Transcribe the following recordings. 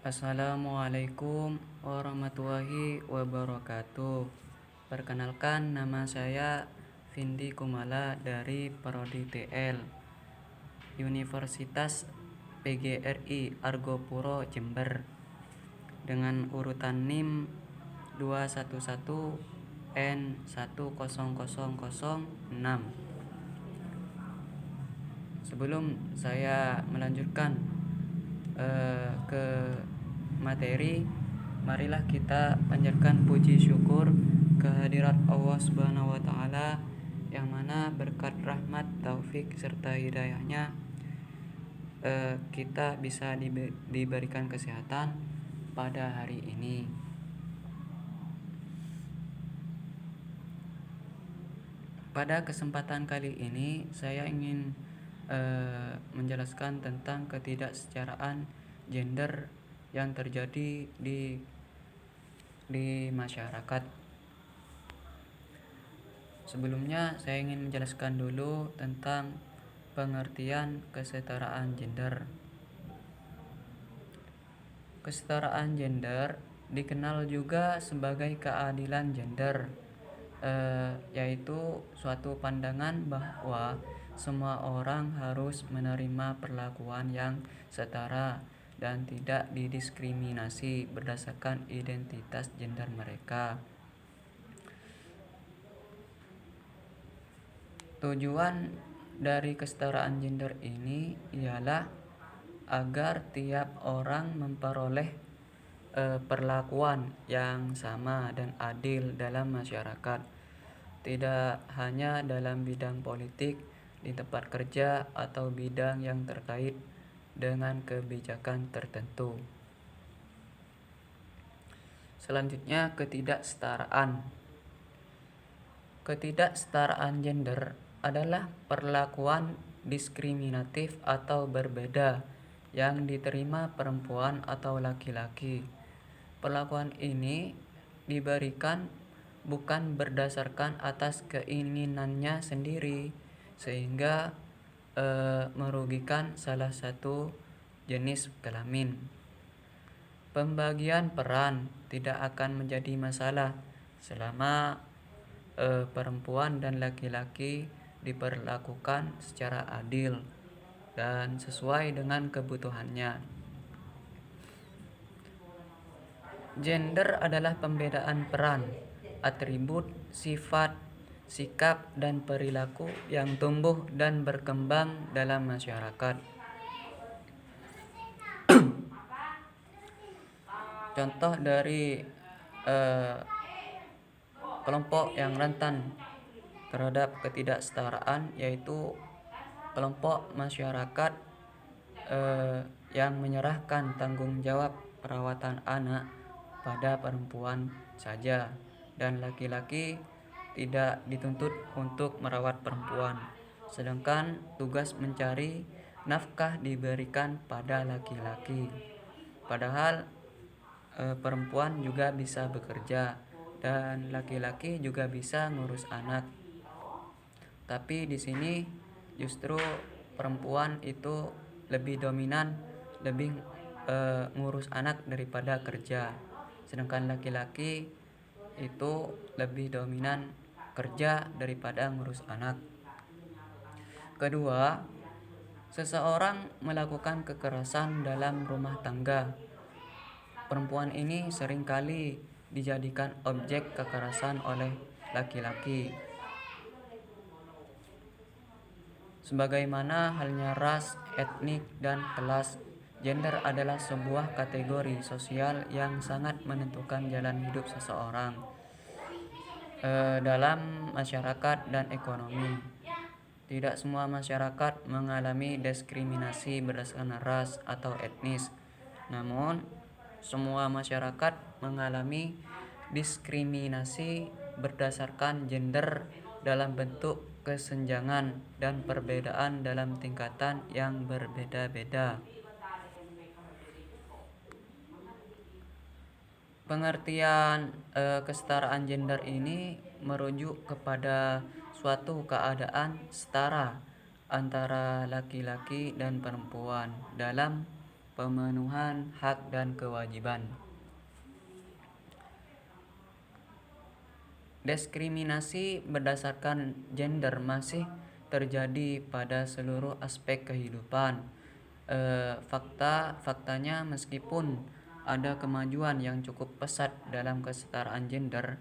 Assalamualaikum warahmatullahi wabarakatuh. Perkenalkan, nama saya Vindi Kumala dari Prodi TL Universitas PGRI Argopuro Jember dengan urutan NIM 211N10006. Sebelum saya melanjutkan ke materi, marilah kita panjatkan puji syukur kehadirat Allah Subhanahu wa taala yang mana berkat rahmat, taufik serta hidayahnya kita bisa diberikan kesehatan pada hari ini. Pada kesempatan kali ini saya ingin menjelaskan tentang ketidaksetaraan gender yang terjadi di masyarakat. Sebelumnya saya ingin menjelaskan dulu tentang pengertian kesetaraan gender. Kesetaraan gender dikenal juga sebagai keadilan gender, yaitu suatu pandangan bahwa semua orang harus menerima perlakuan yang setara dan tidak didiskriminasi berdasarkan identitas gender mereka. Tujuan dari kesetaraan gender ini ialah agar tiap orang memperoleh perlakuan yang sama dan adil dalam masyarakat, tidak hanya dalam bidang politik, di tempat kerja, atau bidang yang terkait dengan kebijakan tertentu. Selanjutnya, ketidaksetaraan. Ketidaksetaraan gender adalah perlakuan diskriminatif atau berbeda yang diterima perempuan atau laki-laki. Perlakuan ini diberikan bukan berdasarkan atas keinginannya sendiri, sehingga merugikan salah satu jenis kelamin. Pembagian peran tidak akan menjadi masalah selama perempuan dan laki-laki diperlakukan secara adil dan sesuai dengan kebutuhannya. Gender adalah pembedaan peran, atribut, sifat, sikap, dan perilaku yang tumbuh dan berkembang dalam masyarakat. Contoh dari kelompok yang rentan terhadap ketidaksetaraan yaitu kelompok masyarakat yang menyerahkan tanggung jawab perawatan anak pada perempuan saja, dan laki-laki tidak dituntut untuk merawat perempuan, sedangkan tugas mencari nafkah diberikan pada laki-laki. Padahal perempuan juga bisa bekerja dan laki-laki juga bisa ngurus anak. Tapi di sini justru perempuan itu lebih dominan, lebih ngurus anak daripada kerja. Sedangkan laki-laki itu lebih dominan kerja daripada ngurus anak. Kedua, seseorang melakukan kekerasan dalam rumah tangga. Perempuan ini seringkali dijadikan objek kekerasan oleh laki-laki. Sebagaimana halnya ras, etnik, dan kelas, gender adalah sebuah kategori sosial yang sangat menentukan jalan hidup seseorang dalam masyarakat dan ekonomi. Tidak semua masyarakat mengalami diskriminasi berdasarkan ras atau etnis, namun semua masyarakat mengalami diskriminasi berdasarkan gender dalam bentuk kesenjangan dan perbedaan dalam tingkatan yang berbeda-beda. Pengertian kesetaraan gender ini merujuk kepada suatu keadaan setara antara laki-laki dan perempuan dalam pemenuhan hak dan kewajiban. Diskriminasi berdasarkan gender masih terjadi pada seluruh aspek kehidupan. Faktanya meskipun ada kemajuan yang cukup pesat dalam kesetaraan gender,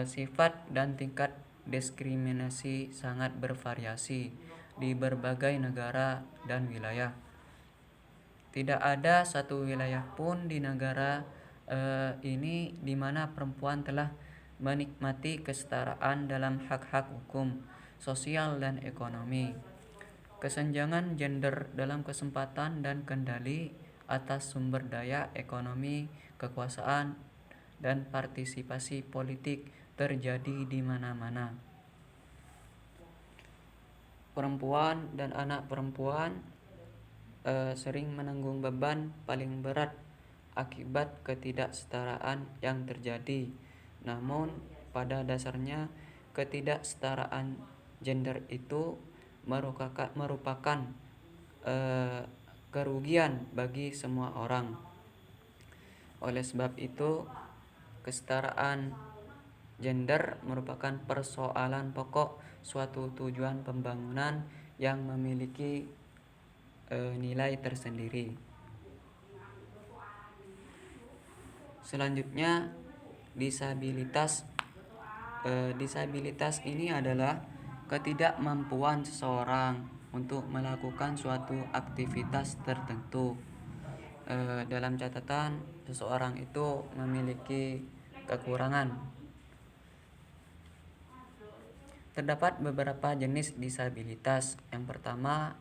sifat dan tingkat diskriminasi sangat bervariasi di berbagai negara dan wilayah. Tidak ada satu wilayah pun di negara ini di mana perempuan telah menikmati kesetaraan dalam hak-hak hukum, sosial, dan ekonomi. Kesenjangan gender dalam kesempatan dan kendali atas sumber daya ekonomi, kekuasaan, dan partisipasi politik terjadi di mana-mana. Perempuan dan anak perempuan sering menanggung beban paling berat akibat ketidaksetaraan yang terjadi. Namun, pada dasarnya ketidaksetaraan gender itu merupakan kerugian bagi semua orang. Oleh sebab itu, kesetaraan gender merupakan persoalan pokok suatu tujuan pembangunan yang memiliki nilai tersendiri. Selanjutnya, disabilitas. Disabilitas ini adalah ketidakmampuan seseorang untuk melakukan suatu aktivitas tertentu. Dalam catatan, seseorang itu memiliki kekurangan. Terdapat beberapa jenis disabilitas. Yang pertama,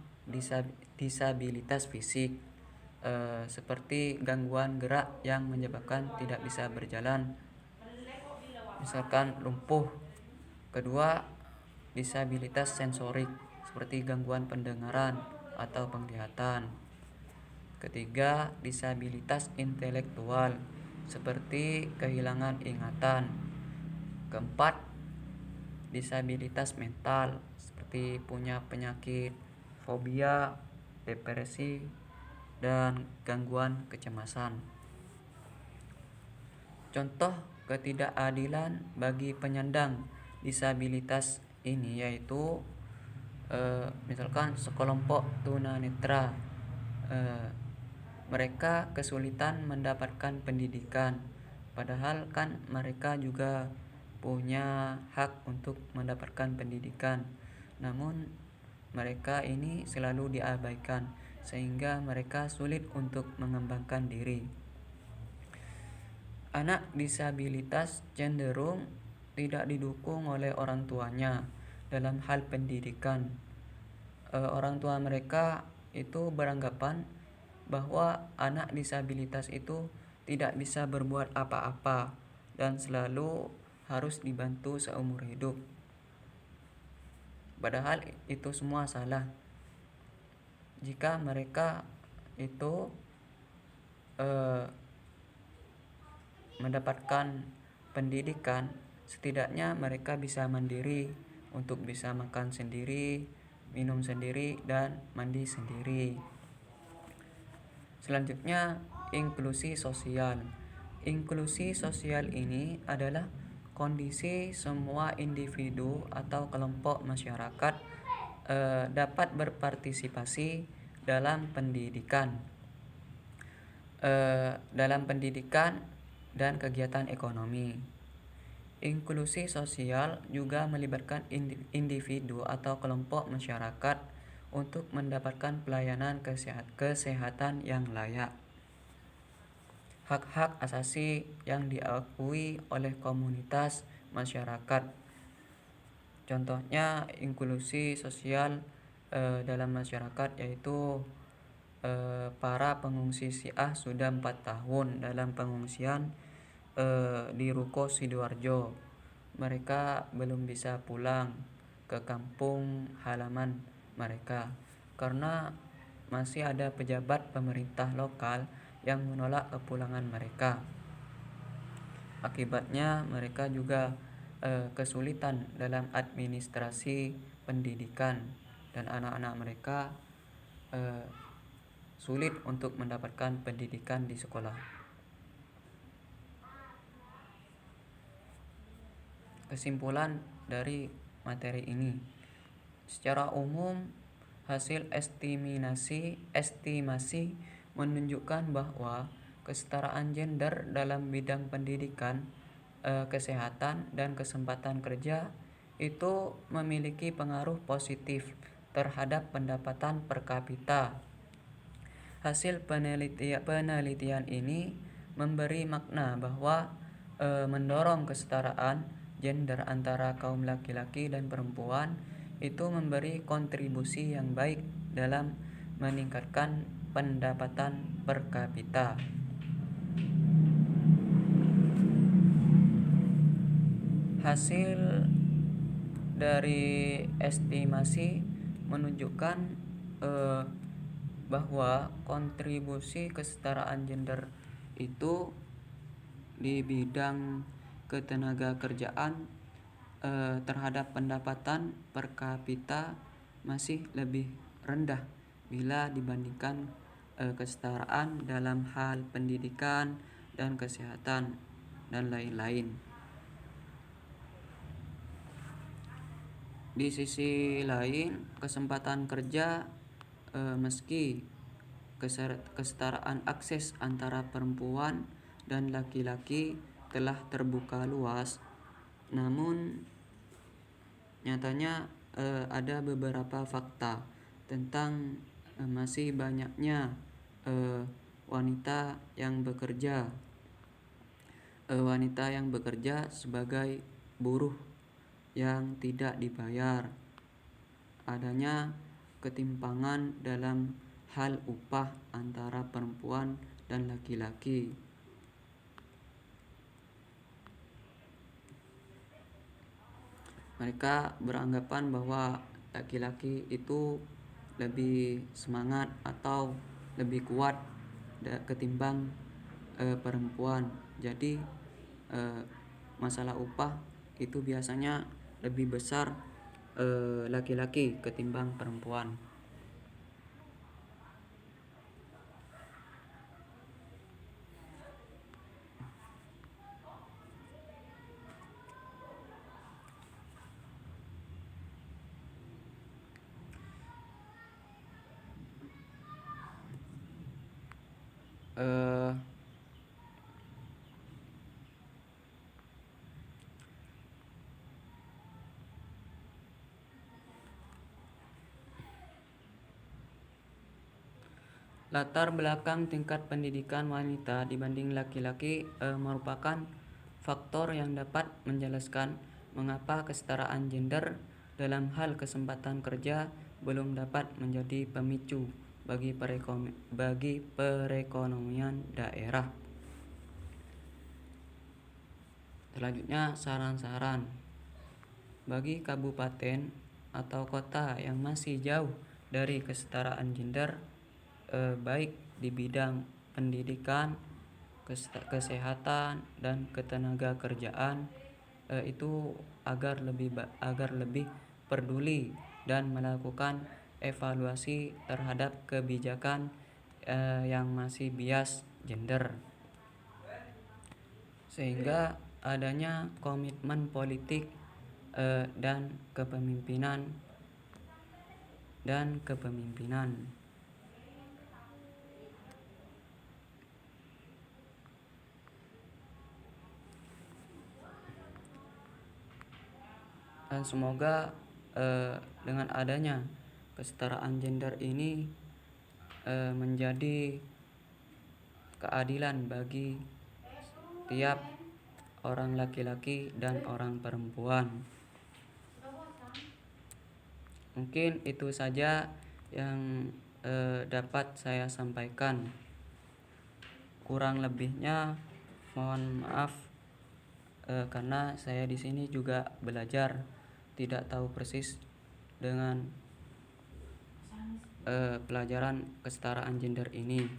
disabilitas fisik, seperti gangguan gerak yang menyebabkan tidak bisa berjalan, misalkan lumpuh. Kedua, disabilitas sensorik, seperti gangguan pendengaran atau penglihatan. Ketiga, disabilitas intelektual, seperti kehilangan ingatan. Keempat, disabilitas mental, seperti punya penyakit fobia, depresi, dan gangguan kecemasan. Contoh ketidakadilan bagi penyandang disabilitas ini yaitu misalkan sekelompok tunanetra, mereka kesulitan mendapatkan pendidikan, padahal kan mereka juga punya hak untuk mendapatkan pendidikan. Namun mereka ini selalu diabaikan sehingga mereka sulit untuk mengembangkan diri. Anak disabilitas cenderung tidak didukung oleh orang tuanya dalam hal pendidikan. Orang tua mereka itu beranggapan bahwa anak disabilitas itu tidak bisa berbuat apa-apa dan selalu harus dibantu seumur hidup. Padahal itu semua salah. Jika mereka itu mendapatkan pendidikan, setidaknya mereka bisa mandiri untuk bisa makan sendiri, minum sendiri, dan mandi sendiri. Selanjutnya, inklusi sosial. Inklusi sosial ini adalah kondisi semua individu atau kelompok masyarakat dapat berpartisipasi dalam pendidikan dan kegiatan ekonomi. Inklusi sosial juga melibatkan individu atau kelompok masyarakat untuk mendapatkan pelayanan kesehatan yang layak. Hak-hak asasi yang diakui oleh komunitas masyarakat. Contohnya inklusi sosial dalam masyarakat yaitu para pengungsi Syiah sudah 4 tahun dalam pengungsian di Ruko Sidoarjo. Mereka belum bisa pulang ke kampung halaman mereka karena masih ada pejabat pemerintah lokal yang menolak kepulangan mereka. Akibatnya mereka juga kesulitan dalam administrasi pendidikan dan anak-anak mereka sulit untuk mendapatkan pendidikan di sekolah. Kesimpulan dari materi ini, secara umum hasil estimasi menunjukkan bahwa kesetaraan gender dalam bidang pendidikan, kesehatan, dan kesempatan kerja itu memiliki pengaruh positif terhadap pendapatan per kapita. Hasil penelitian ini memberi makna bahwa mendorong kesetaraan gender antara kaum laki-laki dan perempuan itu memberi kontribusi yang baik dalam meningkatkan pendapatan per kapita. Hasil dari estimasi menunjukkan bahwa kontribusi kesetaraan gender itu di bidang ketenagakerjaan terhadap pendapatan per kapita masih lebih rendah bila dibandingkan kesetaraan dalam hal pendidikan dan kesehatan dan lain-lain. Di sisi lain, kesempatan kerja meski kesetaraan akses antara perempuan dan laki-laki telah terbuka luas, namun nyatanya ada beberapa fakta tentang masih banyaknya wanita yang bekerja sebagai buruh yang tidak dibayar. Adanya ketimpangan dalam hal upah antara perempuan dan laki-laki. Mereka beranggapan bahwa laki-laki itu lebih semangat atau lebih kuat ketimbang perempuan. Jadi masalah upah itu biasanya lebih besar laki-laki ketimbang perempuan. Latar belakang tingkat pendidikan wanita dibanding laki-laki merupakan faktor yang dapat menjelaskan mengapa kesetaraan gender dalam hal kesempatan kerja belum dapat menjadi pemicu bagi perekonomian daerah. Selanjutnya, saran-saran bagi kabupaten atau kota yang masih jauh dari kesetaraan gender, baik di bidang pendidikan, kesehatan, dan ketenagakerjaan, itu agar lebih peduli dan melakukan evaluasi terhadap kebijakan yang masih bias gender, sehingga adanya komitmen politik dan kepemimpinan. Dan semoga dengan adanya kesetaraan gender ini menjadi keadilan bagi tiap orang laki-laki dan orang perempuan. Mungkin itu saja yang dapat saya sampaikan. Kurang lebihnya mohon maaf karena saya di sini juga belajar, tidak tahu persis dengan pelajaran kesetaraan gender ini.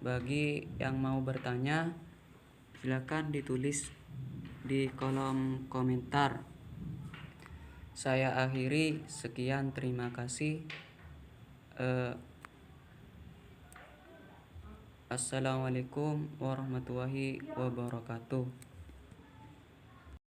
Bagi yang mau bertanya, silakan ditulis di kolom komentar. Saya akhiri, sekian, terima kasih. Assalamualaikum warahmatullahi wabarakatuh.